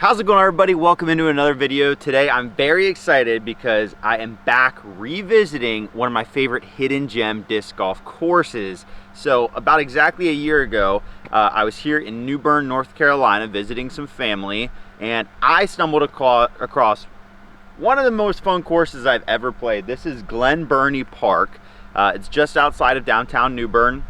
How's it going, everybody? Welcome into another video. Today I'm very excited because I am back revisiting one of my favorite hidden gem disc golf courses. So about exactly a year ago, I was here in New Bern, North Carolina, visiting some family, and I stumbled across one of the most fun courses I've ever played. This is Glen Burnie Park. It's just outside of downtown New Bern,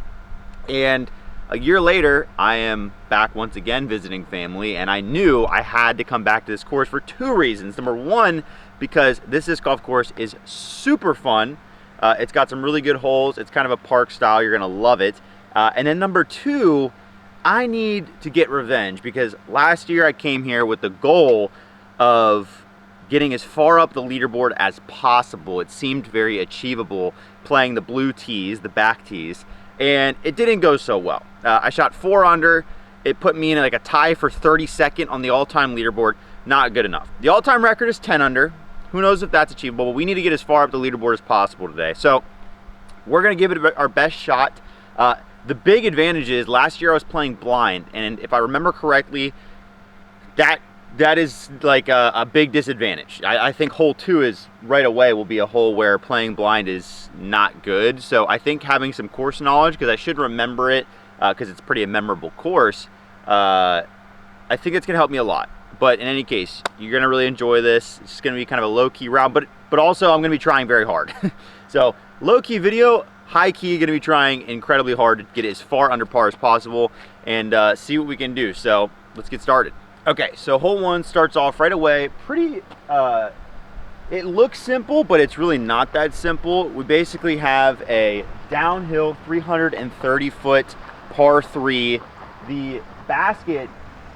and a year later, I am back once again visiting family, and I knew I had to come back to this course for two reasons. Number one, because this disc golf course is super fun. It's got some really good holes. It's kind of a park style. You're gonna love it. And then number two, I need to get revenge because last year I came here with the goal of getting as far up the leaderboard as possible. It seemed very achievable playing the blue tees, the back tees, and it didn't go so well. I shot 4 under. It put me in like a tie for 32nd on the all-time leaderboard. Not good enough. The all-time record is 10 under. Who knows if that's achievable, but we need to get as far up the leaderboard as possible today. So we're gonna give it our best shot. The big advantage is last year I was playing blind, and if I remember correctly, that is like a big disadvantage. I think hole 2 is right away will be a hole where playing blind is not good. So I think having some course knowledge, because I should remember it because it's pretty a memorable course, I think it's gonna help me a lot. But in any case, you're gonna really enjoy this. It's gonna be kind of a low-key round, but also I'm gonna be trying very hard. So low-key video, high-key gonna be trying incredibly hard to get as far under par as possible and see what we can do. So let's get started. Okay, so hole 1 starts off right away. Pretty, it looks simple, but it's really not that simple. We basically have a downhill 330-foot par 3. The basket,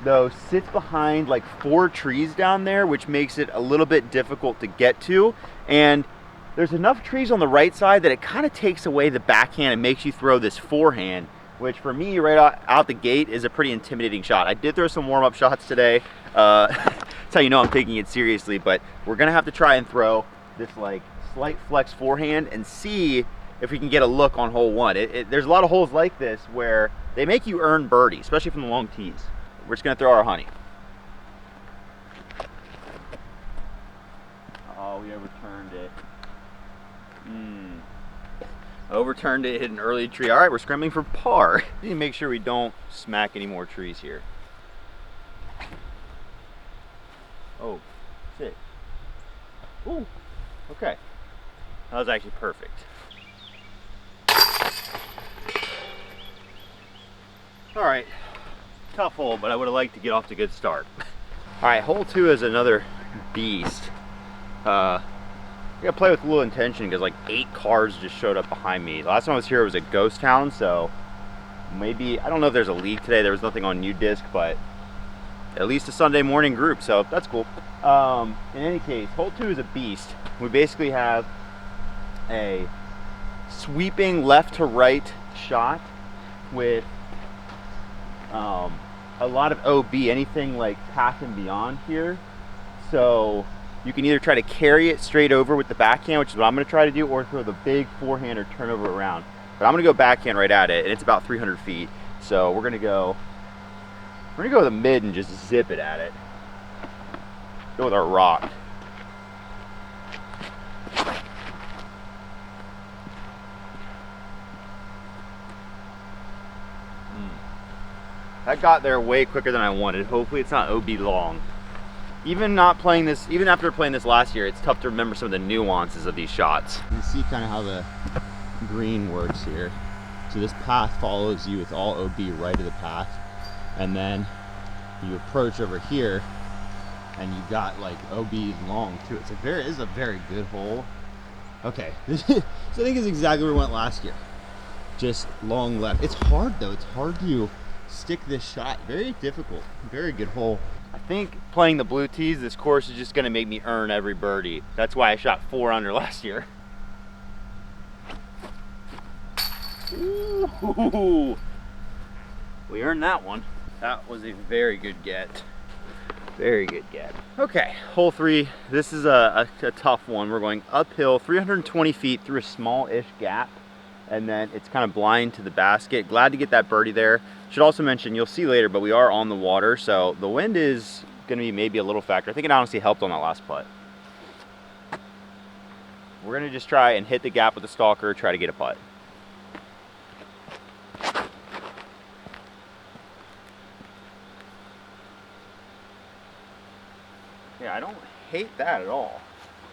though, sits behind like 4 trees down there, which makes it a little bit difficult to get to. And there's enough trees on the right side that it kind of takes away the backhand and makes you throw this forehand, which for me right out the gate is a pretty intimidating shot. I did throw some warm-up shots today. That's how you know I'm taking it seriously, but we're gonna have to try and throw this like slight flex forehand and see if we can get a look on hole 1. There's a lot of holes like this where they make you earn birdie, especially from the long tees. We're just gonna throw our honey. Oh, we overturned it. Overturned it, hit an early tree. All right, we're scrambling for par. We need to make sure we don't smack any more trees here. Oh, shit. Ooh, okay. That was actually perfect. All right, tough hole, but I would have liked to get off to a good start. All right, hole 2 is another beast. I gotta play with a little intention because like 8 cars just showed up behind me. The last time I was here it was a ghost town, so maybe, I don't know if there's a league today. There was nothing on New Disc, but at least a Sunday morning group, so that's cool. In any case, hole 2 is a beast. We basically have a sweeping left to right shot with a lot of OB, anything like path and beyond here. So you can either try to carry it straight over with the backhand, which is what I'm going to try to do, or throw the big forehand or turn over around. But I'm going to go backhand right at it, and it's about 300 feet. So we're going to go with a mid and just zip it at it. Go with our rock. That got there way quicker than I wanted. Hopefully it's not OB long. Even after playing this last year, it's tough to remember some of the nuances of these shots. You can see kind of how the green works here. So this path follows you with all OB right of the path, and then you approach over here, and you got like OB long too. This is a very good hole. Okay, so I think it's exactly where we went last year. Just long left. It's hard though. It's hard to stick this shot. Very difficult. Very good hole. I think playing the blue tees, this course is just going to make me earn every birdie. That's why I shot 4 under last year. Ooh, we earned that one. That was a very good get. Very good get. Okay, hole 3. This is a tough one. We're going uphill 320 feet through a small-ish gap, and then it's kind of blind to the basket. Glad to get that birdie there. Should also mention, you'll see later, but we are on the water, so the wind is going to be maybe a little factor. I think it honestly helped on that last putt. We're going to just try and hit the gap with the stalker, try to get a putt. Yeah, I don't hate that at all.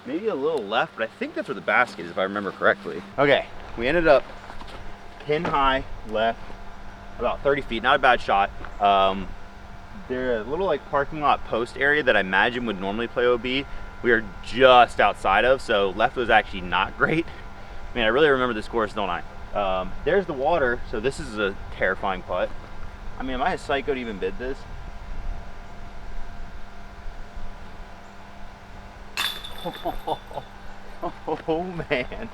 Maybe a little left, but I think that's where the basket is if I remember correctly. Okay, we ended up pin high left, about 30 feet, not a bad shot. There's a little like parking lot post area that I imagine would normally play OB. We are just outside of, so left was actually not great. Man, I really remember this course, don't I? There's the water, so this is a terrifying putt. I mean, am I a psycho to even bid this? Oh man.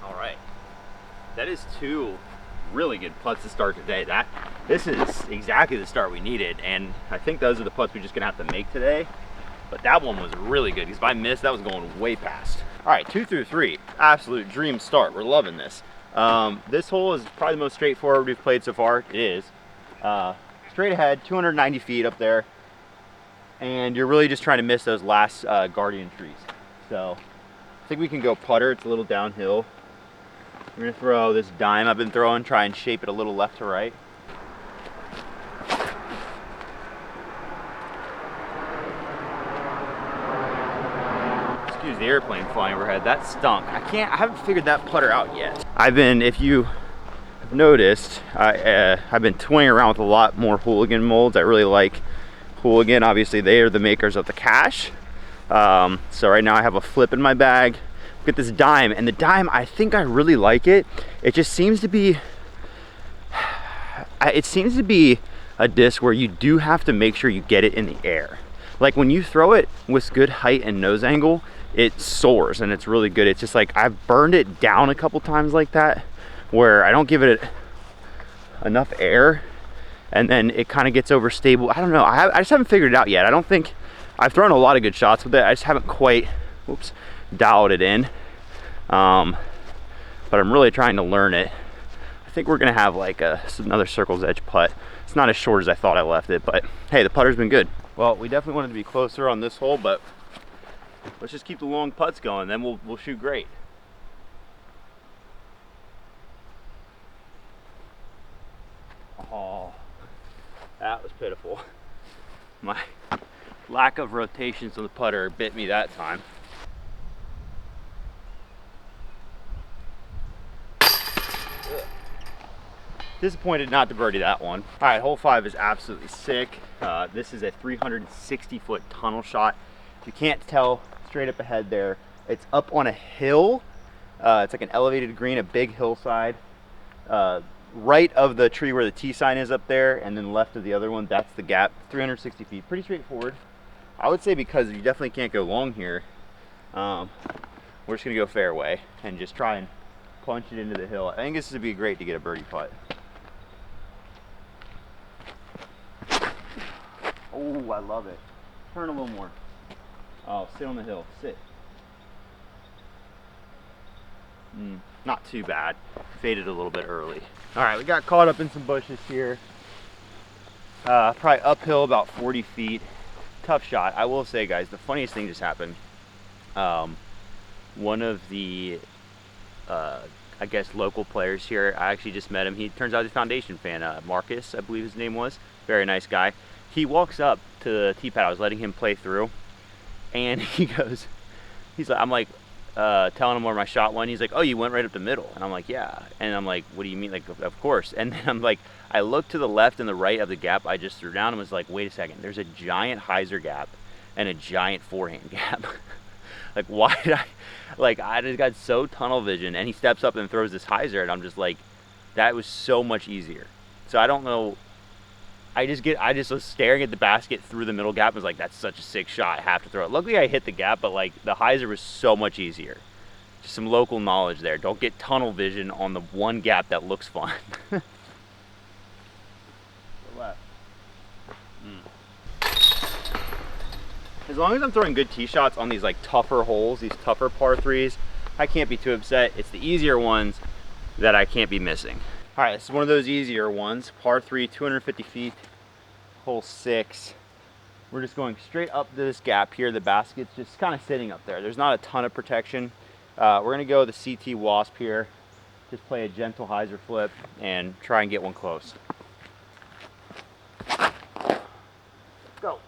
All right. That is two really good putts to start today. This is exactly the start we needed, and I think those are the putts we're just gonna have to make today. But that one was really good, because if I missed, that was going way past. All right, 2 through 3, absolute dream start. We're loving this. This hole is probably the most straightforward we've played so far. It is. Straight ahead, 290 feet up there. And you're really just trying to miss those last guardian trees. So I think we can go putter. It's a little downhill. We're gonna throw this dime I've been throwing, try and shape it a little left to right. Excuse the airplane flying overhead. That stunk. I haven't figured that putter out yet. If you have noticed, I've been toying around with a lot more hooligan molds. I really like Hooligan. Obviously they are the makers of the Cash. So right now I have a flip in my bag. Get this dime, and the dime, I think I really like it. It just seems to be a disc where you do have to make sure you get it in the air. Like when you throw it with good height and nose angle, it soars and it's really good. It's just like I've burned it down a couple times like that, where I don't give it enough air, and then it kind of gets overstable. I don't know. I just haven't figured it out yet. I don't think I've thrown a lot of good shots with it. I just haven't quite, dialed it in. But I'm really trying to learn it. I think we're gonna have like another circle's edge putt. It's not as short as I thought I left it, but hey, the putter's been good. Well, we definitely wanted to be closer on this hole, but let's just keep the long putts going, then we'll shoot great. Oh, that was pitiful. My lack of rotations on the putter bit me that time. Disappointed not to birdie that one. All right, hole 5 is absolutely sick. This is a 360-foot tunnel shot. If you can't tell, straight up ahead there, it's up on a hill. It's like an elevated green, a big hillside. Right of the tree where the T sign is up there, and then left of the other one, that's the gap. 360 feet, pretty straightforward. I would say because you definitely can't go long here, we're just gonna go fairway and just try and punch it into the hill. I think this would be great to get a birdie putt. Oh, I love it. Turn a little more. Oh, sit on the hill, sit. Not too bad. Faded a little bit early. All right, we got caught up in some bushes here. Probably uphill about 40 feet. Tough shot. I will say, guys, the funniest thing just happened. One of the, I guess, local players here, I actually just met him. He turns out he's a Foundation fan. Marcus, I believe his name was. Very nice guy. He walks up to the tee pad. I was letting him play through, and he goes, I'm like, telling him where my shot went. He's like, oh, you went right up the middle. And I'm like, yeah. And I'm like, what do you mean? Like, of course. And then I'm like, I looked to the left and the right of the gap I just threw down and was like, wait a second, there's a giant hyzer gap and a giant forehand gap. Like, why did I just got so tunnel vision, and he steps up and throws this hyzer, and I'm just like, that was so much easier. So I don't know. I just was staring at the basket through the middle gap and was like, that's such a sick shot, I have to throw it. Luckily I hit the gap, but like the hyzer was so much easier. Just some local knowledge there. Don't get tunnel vision on the one gap that looks fun. Left. As long as I'm throwing good tee shots on these like tougher holes, these tougher par 3s, I can't be too upset. It's the easier ones that I can't be missing. All right, this is one of those easier ones. Par 3, 250 feet, hole 6. We're just going straight up this gap here. The basket's just kind of sitting up there. There's not a ton of protection. We're gonna go the CT Wasp here. Just play a gentle hyzer flip and try and get one close. Go.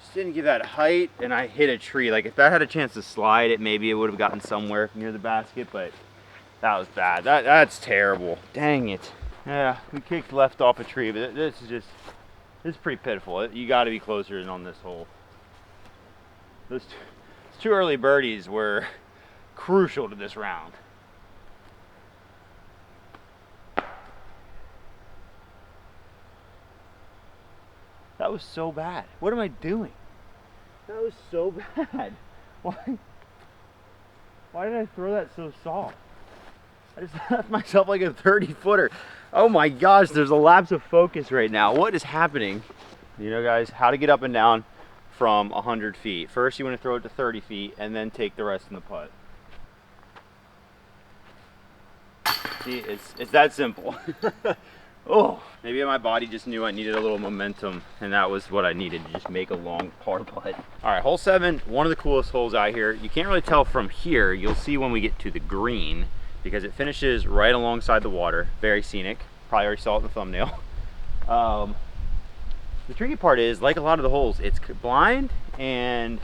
Just didn't give that height, and I hit a tree. Like if that had a chance to slide, maybe it would have gotten somewhere near the basket, but that was bad. That's terrible. Dang it. Yeah, we kicked left off a tree, but this is pretty pitiful. You got to be closer than on this hole. Those two early birdies were crucial to this round. That was so bad. What am I doing? That was so bad. Why did I throw that so soft? I just left myself like a 30-footer. Oh my gosh, there's a lapse of focus right now. What is happening? You know, guys, how to get up and down from 100 feet. First, you want to throw it to 30 feet and then take the rest in the putt. See, it's that simple. Oh, maybe my body just knew I needed a little momentum, and that was what I needed to just make a long par putt. All right, hole 7, one of the coolest holes out here. You can't really tell from here. You'll see when we get to the green, because it finishes right alongside the water. Very scenic. Probably already saw it in the thumbnail. The tricky part is, like a lot of the holes, it's blind, and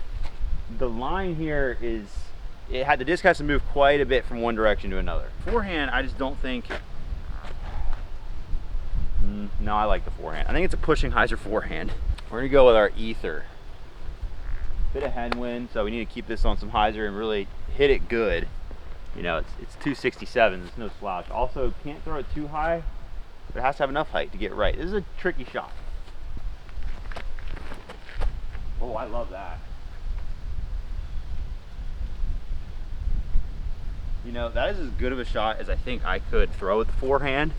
the line here is, the disc has to move quite a bit from one direction to another. Forehand, I just don't think. No, I like the forehand. I think it's a pushing hyzer forehand. We're gonna go with our ether. Bit of headwind, so we need to keep this on some hyzer and really hit it good. You know, it's 267, it's no slouch. Also, can't throw it too high, but it has to have enough height to get right. This is a tricky shot. Oh, I love that. You know, that is as good of a shot as I think I could throw with the forehand.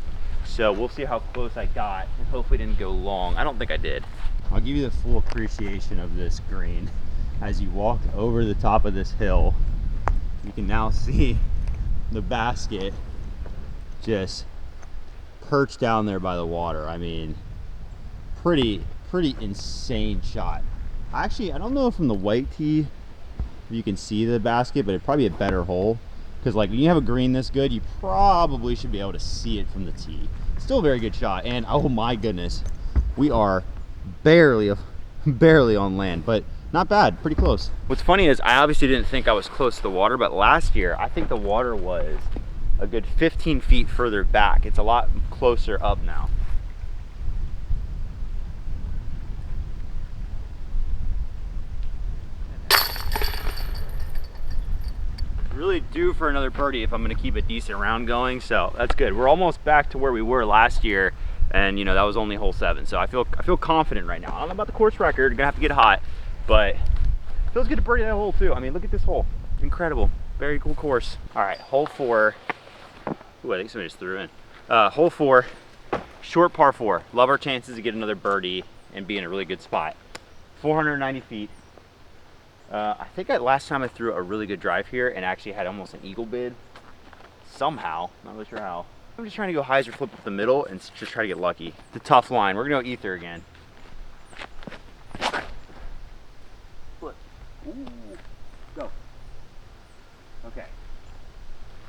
So we'll see how close I got, and hopefully it didn't go long. I don't think I did. I'll give you the full appreciation of this green. As you walk over the top of this hill, you can now see the basket just perched down there by the water. I mean, pretty insane shot. Actually, I don't know if from the white tee you can see the basket, but it'd probably be a better hole. Because like when you have a green this good, you probably should be able to see it from the tee. Still a very good shot, and oh my goodness, we are barely on land, but not bad, pretty close. What's funny is I obviously didn't think I was close to the water, but last year I think the water was a good 15 feet further back. It's a lot closer up now. Really due for another birdie if I'm going to keep a decent round going, so that's good. We're almost back to where we were last year, and you know that was only hole 7, so I feel confident right now. I don't know about the course record, gonna have to get hot, but it feels good to birdie that hole too. I mean, look at this hole, incredible, very cool course. All right, hole 4. Ooh, I think somebody just threw in. Hole 4, short par 4. Love our chances to get another birdie and be in a really good spot. 490 feet. I think last time I threw a really good drive here and actually had almost an eagle bid. Somehow, not really sure how. I'm just trying to go hyzer flip up the middle and just try to get lucky. It's a tough line. We're gonna go ether again. Flip. Ooh. Go. Okay.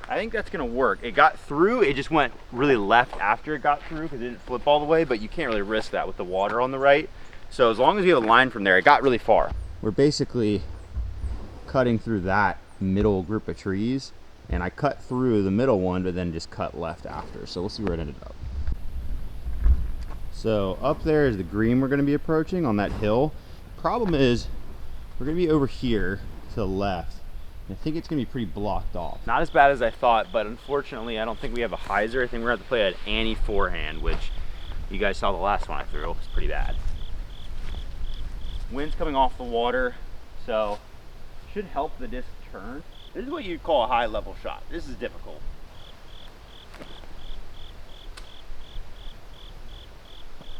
I think that's gonna work. It got through, it just went really left after it got through because it didn't flip all the way, but you can't really risk that with the water on the right. So as long as you have a line from there, it got really far. We're basically cutting through that middle group of trees, and I cut through the middle one but then just cut left after, so we'll see where it ended up. So up there is the green we're going to be approaching on that hill. Problem is we're going to be over here to the left. I think it's going to be pretty blocked off. Not as bad as I thought, but unfortunately I don't think we have a hyzer. I think we're going to have to play an Annie forehand, which you guys saw the last one I threw. It was pretty bad. Wind's coming off the water, so should help the disc turn. This is what you'd call a high level shot. This is difficult.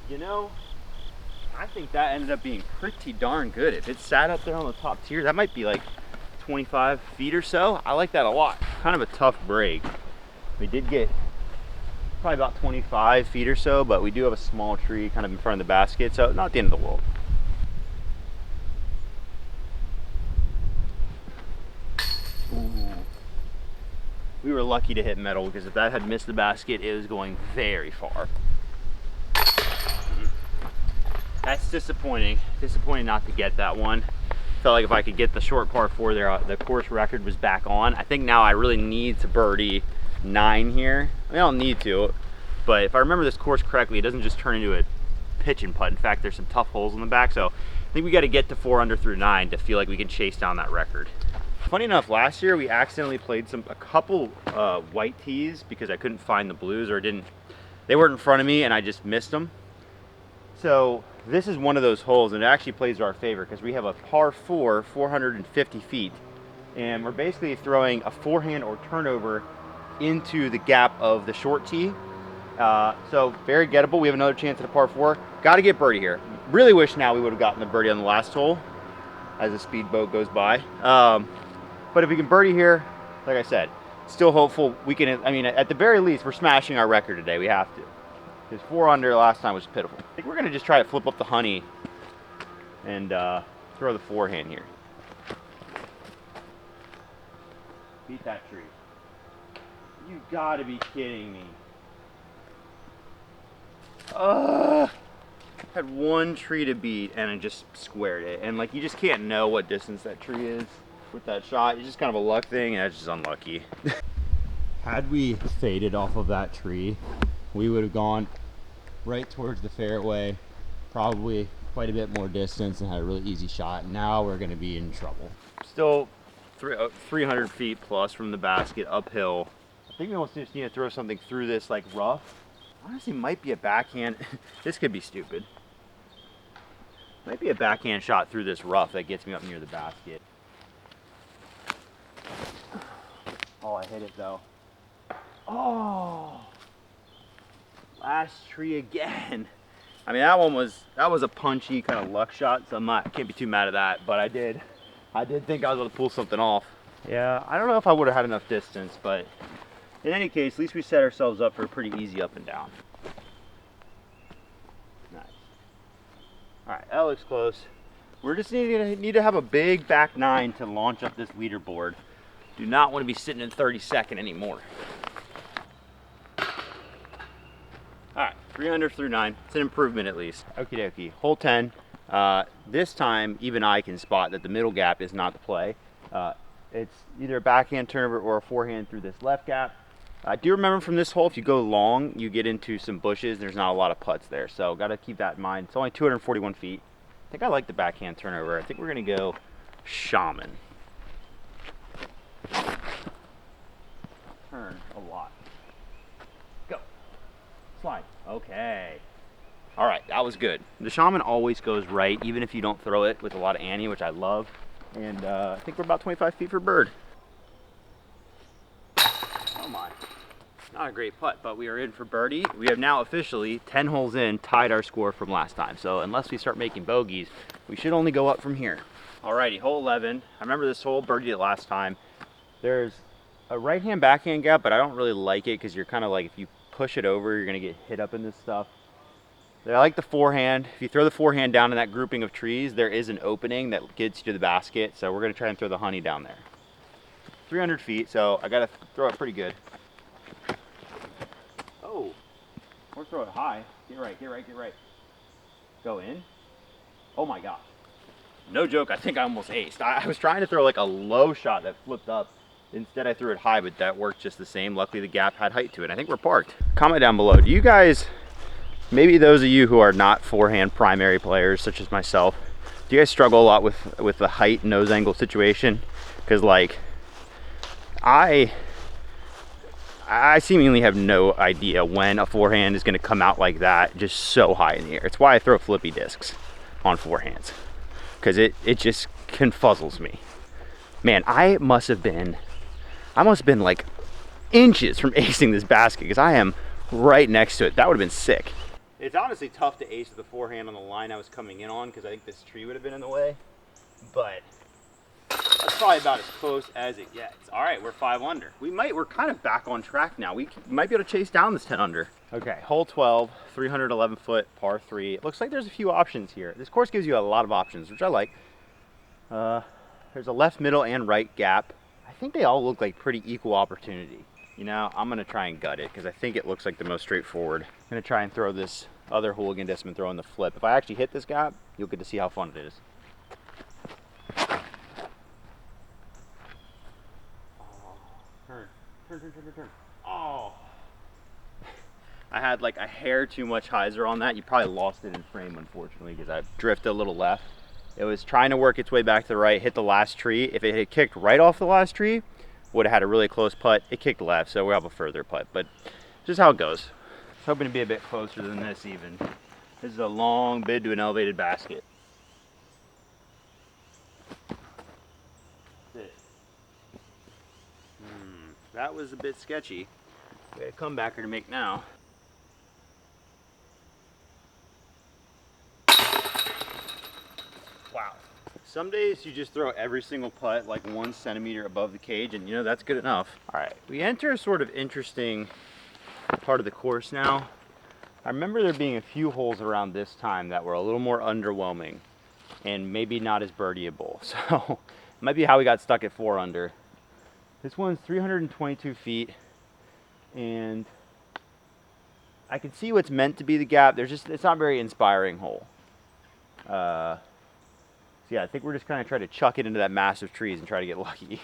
You know, I think that ended up being pretty darn good. If it sat up there on the top tier, that might be like 25 feet or so. I like that a lot. Kind of a tough break. We did get probably about 25 feet or so, but we do have a small tree kind of in front of the basket, so not the end of the world. Ooh. We were lucky to hit metal, because if that had missed the basket, it was going very far. That's disappointing. Disappointing not to get that one. Felt like if I could get the short par 4 there, the course record was back on. I think now I really need to birdie 9 here. I mean, I don't need to, but if I remember this course correctly, it doesn't just turn into a pitch and putt. In fact, there's some tough holes in the back, so I think we got to get to 4 under through 9 to feel like we can chase down that record. Funny enough, last year we accidentally played a couple white tees because I couldn't find the blues, or they weren't in front of me and I just missed them. So this is one of those holes, and it actually plays to our favor because we have a par 4, 450 feet, and we're basically throwing a forehand or turnover into the gap of the short tee. So very gettable. We have another chance at a par 4. Got to get birdie here. Really wish now we would have gotten the birdie on the last hole as the speedboat goes by. But if we can birdie here, like I said, still hopeful we can. I mean, at the very least, we're smashing our record today. We have to. Because 4 under last time was pitiful. I think we're going to just try to flip up the honey and throw the forehand here. Beat that tree. You gotta be kidding me. Had one tree to beat and I just squared it. And like, you just can't know what distance that tree is with that shot. It's just kind of a luck thing, and it's just unlucky. Had we faded off of that tree, we would have gone right towards the fairway, probably quite a bit more distance, and had a really easy shot. Now we're going to be in trouble. Still 300 feet plus from the basket, uphill. I think we almost just need to throw something through this like rough. Honestly, might be a backhand. This could be stupid. Might be a backhand shot through this rough that gets me up near the basket. Oh, I hit it though. Oh, last tree again. I mean, that was a punchy kind of luck shot, so I can't be too mad at that. But I did think I was able to pull something off. Yeah, I don't know if I would have had enough distance, but in any case, at least we set ourselves up for a pretty easy up and down. Nice. All right, that looks close. We're just need to have a big back 9 to launch up this leaderboard. Do not want to be sitting in 32nd anymore. All right, 300 through 9. It's an improvement at least. Okie dokie. Hole 10. This time, even I can spot that the middle gap is not the play. It's either a backhand turnover or a forehand through this left gap. I do remember from this hole, if you go long, you get into some bushes. There's not a lot of putts there, so got to keep that in mind. It's only 241 feet. I think I like the backhand turnover. I think we're going to go shaman. Turn a lot. Go. Slide. Okay. All right, that was good. The shaman always goes right, even if you don't throw it with a lot of ante, which I love. And I think we're about 25 feet for bird. Oh my. Not a great putt, but we are in for birdie. We have now officially, 10 holes in, tied our score from last time. So unless we start making bogeys, we should only go up from here. Alrighty, hole 11. I remember this hole, birdied it last time. There's a right-hand backhand gap, but I don't really like it because you're kind of like, if you push it over, you're going to get hit up in this stuff. I like the forehand. If you throw the forehand down in that grouping of trees, there is an opening that gets you to the basket. So we're going to try and throw the honey down there. 300 feet, so I got to throw it pretty good. Oh, or throw it high. Get right, get right, get right. Go in. Oh my gosh. No joke, I think I almost aced. I was trying to throw like a low shot that flipped up. Instead I threw it high, but that worked just the same. Luckily the gap had height to it. I think we're parked. Comment down below. Do you guys, maybe those of you who are not forehand primary players such as myself, do you guys struggle a lot with the height nose angle situation? Because like, I seemingly have no idea when a forehand is going to come out like that, just so high in the air. It's why I throw flippy discs on forehands, because it just confuzzles me. Man, I must have been like inches from acing this basket, because I am right next to it. That would have been sick. It's honestly tough to ace with the forehand on the line I was coming in on, because I think this tree would have been in the way. But That's probably about as close as it gets. All right, we're 5 under. We're kind of back on track now. We might be able to chase down this 10 under. Okay, hole 12, 311 foot, par 3. It looks like there's a few options here. This course gives you a lot of options, which I like. There's a left, middle, and right gap. I think they all look like pretty equal opportunity. You know, I'm gonna try and gut it because I think it looks like the most straightforward. I'm gonna try and throw this other hooligan disc and throw in the flip. If I actually hit this gap, you'll get to see how fun it is. Turn. Oh. I had like a hair too much hyzer on that. You probably lost it in frame, unfortunately, because I drifted a little left. It was trying to work its way back to the right, hit the last tree. If it had kicked right off the last tree, would have had a really close putt. It kicked left, so we'll have a further putt, but just how it goes. I was hoping to be a bit closer than this even. This is a long bid to an elevated basket. That was a bit sketchy. We had a comebacker to make now. Wow. Some days you just throw every single putt like 1 centimeter above the cage, and you know, that's good enough. All right, we enter a sort of interesting part of the course now. I remember there being a few holes around this time that were a little more underwhelming and maybe not as birdieable. So it might be how we got stuck at 4 under. This one's 322 feet, and I can see what's meant to be the gap. It's not a very inspiring hole. So yeah, I think we're just kind of trying to chuck it into that massive trees and try to get lucky.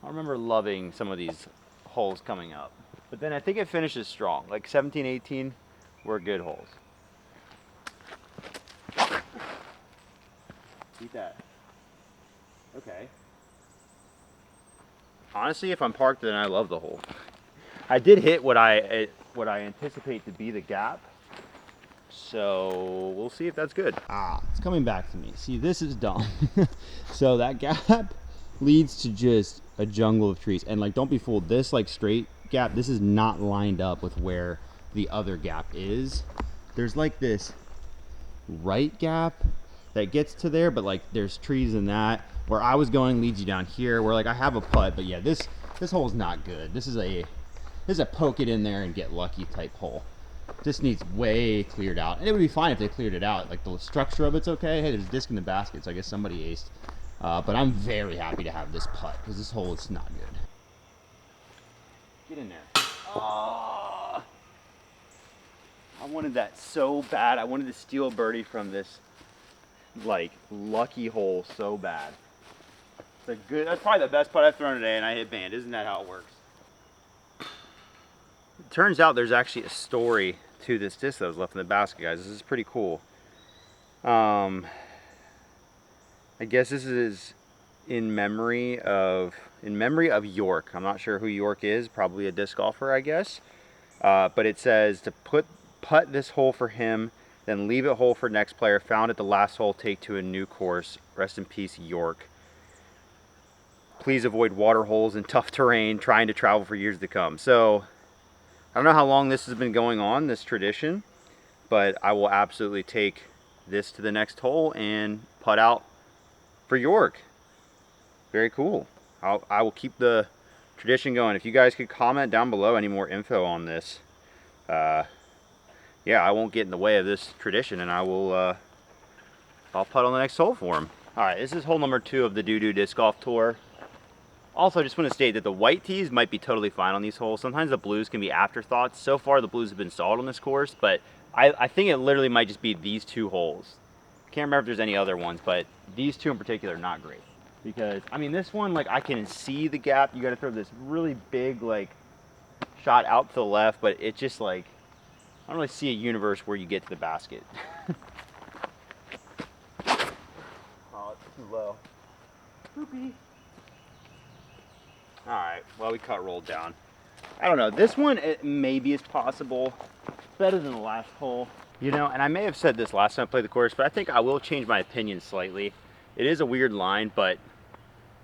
I remember loving some of these holes coming up, but then I think it finishes strong. Like 17, 18 were good holes. Beat that. Okay. Honestly, if I'm parked, then I love the hole. I did hit what I anticipate to be the gap, so we'll see if that's good. It's coming back to me. See, this is dumb. So that gap leads to just a jungle of trees, and like, don't be fooled. This like straight gap, this is not lined up with where the other gap is. There's like this right gap that gets to there, but like there's trees in that. Where I was going leads you down here, where like I have a putt, but yeah, this hole is not good. This is a poke it in there and get lucky type hole. This needs way cleared out, and it would be fine if they cleared it out. Like the structure of it's okay. Hey, there's a disc in the basket, so I guess somebody aced. But I'm very happy to have this putt because this hole is not good. Get in there. Oh, I wanted that so bad. I wanted to steal a birdie from this like lucky hole so bad. That's probably the best putt I've thrown today, and I hit band. Isn't that how it works? It turns out there's actually a story to this disc that was left in the basket, guys. This is pretty cool. I guess this is in memory of York. I'm not sure who York is. Probably a disc golfer, I guess. But it says to putt this hole for him, then leave it hole for next player. Found at the last hole, take to a new course. Rest in peace, York. Please avoid water holes and tough terrain, trying to travel for years to come. So I don't know how long this has been going on, this tradition, but I will absolutely take this to the next hole and putt out for York. Very cool. I will keep the tradition going. If you guys could comment down below any more info on this, yeah, I won't get in the way of this tradition, and I'll putt on the next hole for him. All right, this is hole number 2 of the Doo-Doo Disc Golf Tour. Also, I just want to state that the white tees might be totally fine on these holes. Sometimes the blues can be afterthoughts. So far, the blues have been solid on this course, but I think it literally might just be these 2 holes. Can't remember if there's any other ones, but these 2 in particular are not great. Because, I mean, this one, like, I can see the gap. You got to throw this really big, like, shot out to the left, but it's just, like, I don't really see a universe where you get to the basket. Oh, it's too low. Poopy. Alright, well, we cut rolled down. I don't know, this one, it maybe is possible. Better than the last hole. You know, and I may have said this last time I played the course, but I think I will change my opinion slightly. It is a weird line, but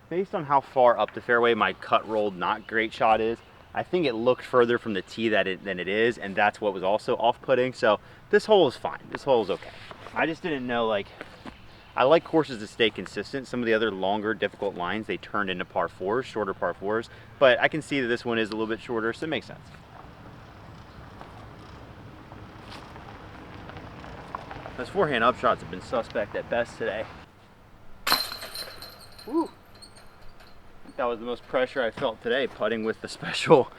based on how far up the fairway my cut rolled not great shot is, I think it looked further from the tee than it is, and that's what was also off-putting. So this hole is fine. This hole is okay. I just didn't know, like, I like courses to stay consistent. Some of the other longer, difficult lines, they turned into par 4s, shorter par 4s. But I can see that this one is a little bit shorter, so it makes sense. Those forehand upshots have been suspect at best today. Woo. That was the most pressure I felt today, putting with the special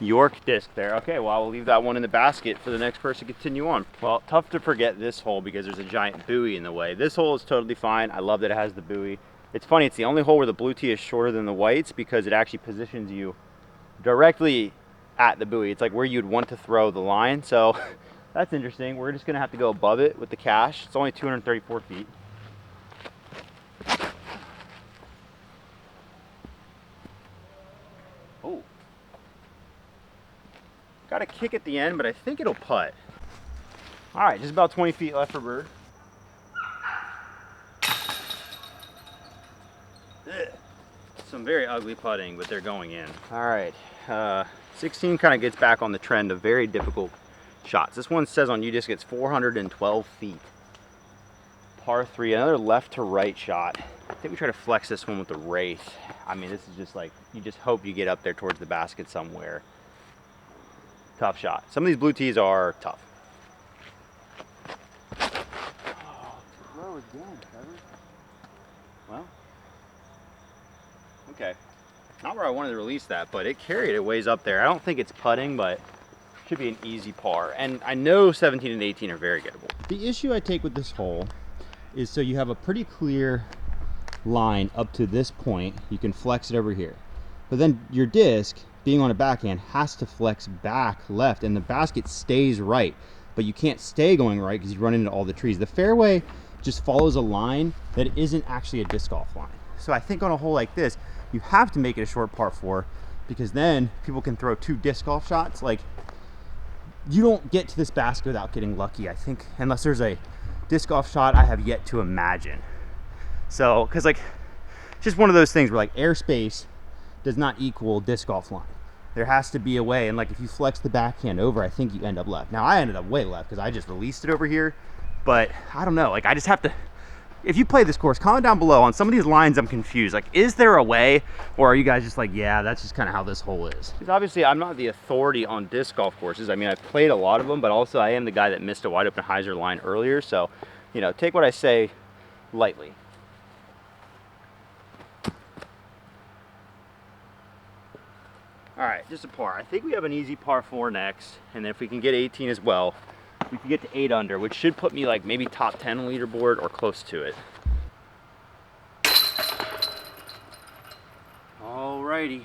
York disc there. Okay, well, I will leave that one in the basket for the next person to continue on. Well, tough to forget this hole because there's a giant buoy in the way. This hole is totally fine. I love that it has the buoy. It's funny, it's the only hole where the blue tee is shorter than the whites because it actually positions you directly at the buoy. It's like where you'd want to throw the line. So that's interesting. We're just gonna have to go above it with the cash. It's only 234 feet. Oh. Got a kick at the end, but I think it'll putt. All right, just about 20 feet left for bird. Ugh. Some very ugly putting, but they're going in. All right, 16 kind of gets back on the trend of very difficult shots. This one says on UDisc it's 412 feet. Par 3, another left to right shot. I think we try to flex this one with the Wraith. I mean, this is just like, you just hope you get up there towards the basket somewhere. Tough shot. Some of these blue tees are tough. Oh, throw again, Trevor. Well, okay. Not where I wanted to release that, but it carried it ways up there. I don't think it's putting, but should be an easy par. And I know 17 and 18 are very gettable. The issue I take with this hole is so you have a pretty clear line up to this point. You can flex it over here. But then your disc, being on a backhand, has to flex back left and the basket stays right. But you can't stay going right because you run into all the trees. The fairway just follows a line that isn't actually a disc golf line. So I think on a hole like this, you have to make it a short par 4 because then people can throw 2 disc golf shots. Like, you don't get to this basket without getting lucky, I think, unless there's a disc golf shot I have yet to imagine. So, because like, it's just one of those things where like airspace does not equal disc golf line. There has to be a way, and like if you flex the backhand over, I think you end up left. Now I ended up way left because I just released it over here, but I don't know, like I just have to, if you play this course, comment down below on some of these lines. I'm confused. Like, is there a way, or are you guys just like, yeah, that's just kind of how this hole is? Because obviously I'm not the authority on disc golf courses. I mean, I've played a lot of them, but also I am the guy that missed a wide open hyzer line earlier. So, you know, take what I say lightly. All right, just a par. I think we have an easy par 4 next, and then if we can get 18 as well, we can get to 8 under, which should put me like maybe top 10 leaderboard or close to it. Alrighty.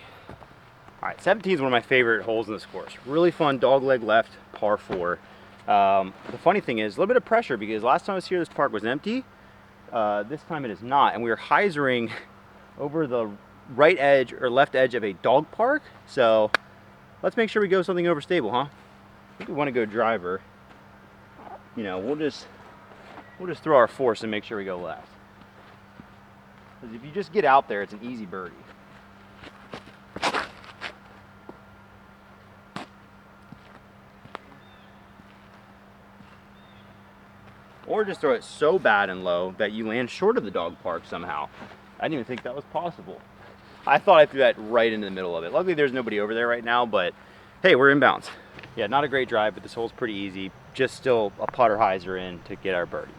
All right, 17 is one of my favorite holes in this course. Really fun, dog leg left, par 4. The funny thing is, a little bit of pressure because last time I was here, this park was empty. This time it is not, and we were hyzering over the right edge or left edge of a dog park. So let's make sure we go something overstable, huh? I think we want to go driver. You know, we'll just throw our force and make sure we go left. Because if you just get out there, it's an easy birdie. Or just throw it so bad and low that you land short of the dog park somehow. I didn't even think that was possible. I thought I threw that right into the middle of it. Luckily there's nobody over there right now, but hey, we're inbounds. Yeah, not a great drive, but this hole's pretty easy. Just still a putter hyzer in to get our birdie.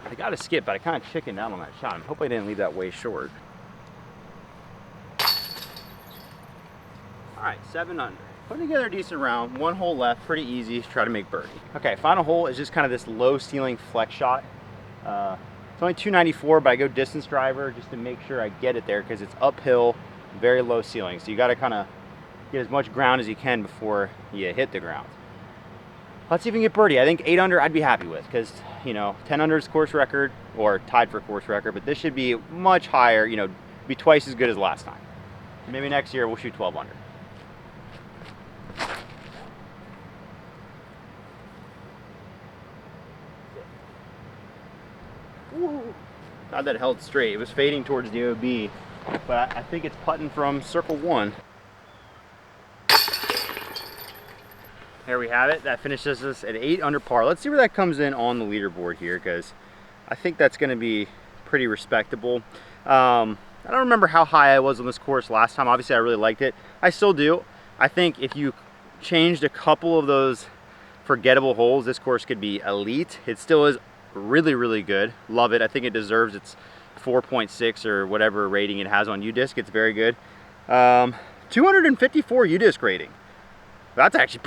I got to skip, but I kind of chickened out on that shot. I hope I didn't leave that way short. All right, 7 under. Putting together a decent round, 1 hole left, pretty easy to try to make birdie. Okay, final hole is just kind of this low ceiling flex shot. It's only 294, but I go distance driver just to make sure I get it there because it's uphill, very low ceiling. So you got to kind of get as much ground as you can before you hit the ground. Let's see if we can get birdie. I think 8 under I'd be happy with because, you know, 10 under is course record or tied for course record, but this should be much higher, you know, be twice as good as last time. Maybe next year we'll shoot 12 under. Not that it held straight. It was fading towards the OB, but I think it's putting from circle 1. there we have it. That finishes us at 8 under par. Let's see where that comes in on the leaderboard here, because I think that's going to be pretty respectable. I don't remember how high I was on this course last time. Obviously, I really liked it. I still do. I think if you changed a couple of those forgettable holes, this course could be elite. It still is really, really good. Love it. I think it deserves its 4.6 or whatever rating it has on UDisc. It's very good. 254 UDisc rating. That's actually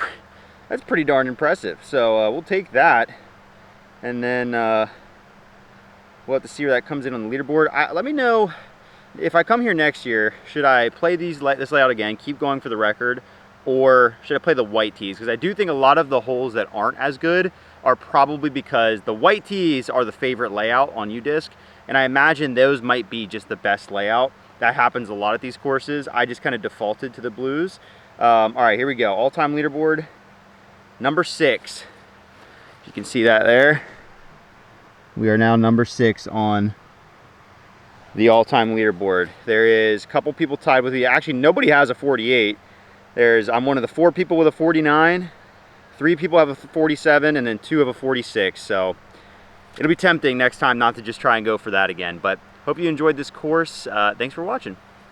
that's pretty darn impressive. So we'll take that, and then we'll have to see where that comes in on the leaderboard. Let me know if I come here next year, should I play this layout again, keep going for the record, or should I play the white tees? Because I do think a lot of the holes that aren't as good are probably because the white tees are the favorite layout on UDisc, and I imagine those might be just the best layout. That happens a lot at these courses. I just kind of defaulted to the blues. All right, here we go. All-time leaderboard, number 6. You can see that there. We are now number 6 on the all-time leaderboard. There is a couple people tied with me. Actually, nobody has a 48. I'm one of the 4 people with a 49. 3 people have a 47, and then 2 have a 46. So it'll be tempting next time not to just try and go for that again. But hope you enjoyed this course. Thanks for watching.